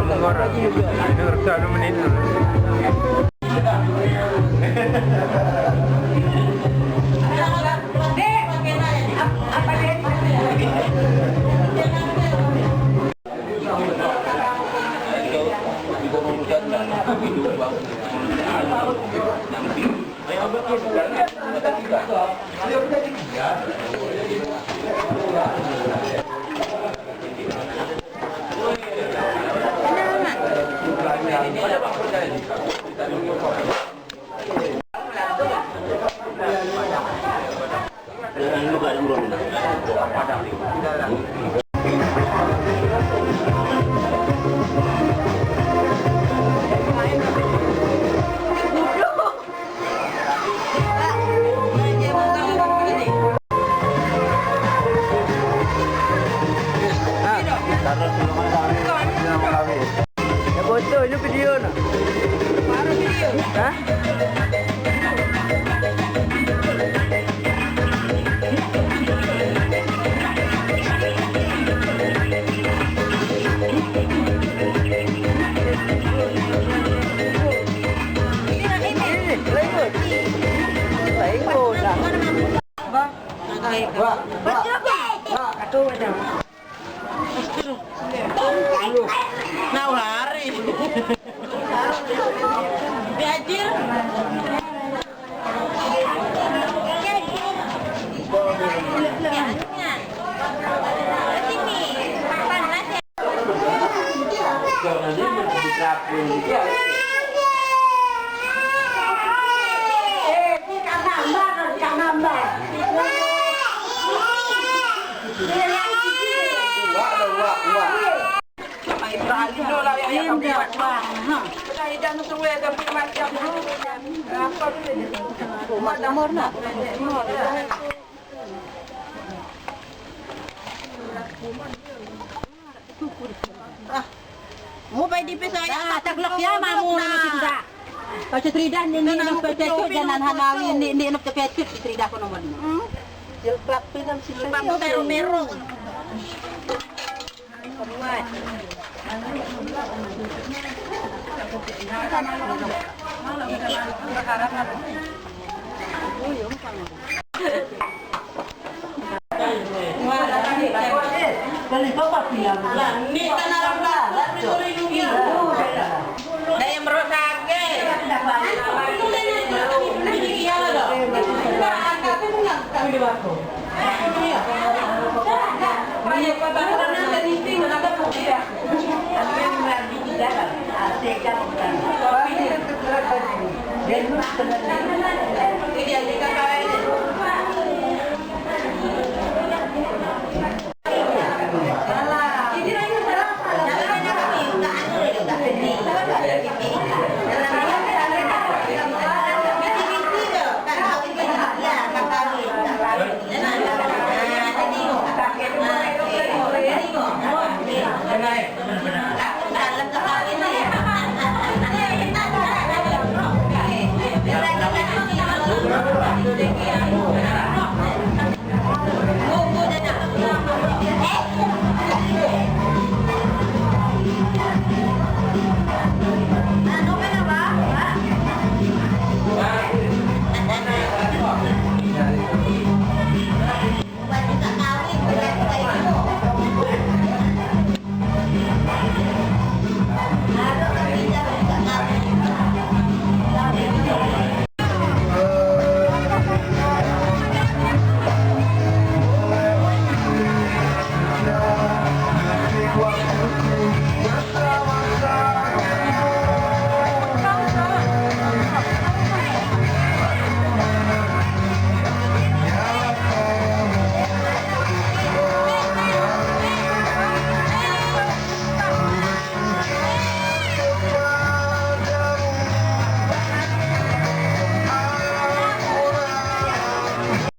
mengorok. Dengar tak menit. Foto ini video nak? Baru video. Hah? Nah, hari. Dihadir. Mau bayi di pisau ya, taklok ya mamu nama cinta. Kau cetridah ni nak pecah jangan hanawi ni nak pecah cetridah kau nomor ni. Jelpak pinam sini. Pamu meru. Buat. Kali bapak bilang, ni tanah rambut, beri rugi. Dari merosake. Kami di bawah. Banyak kebakaran yang terjadi, menangkap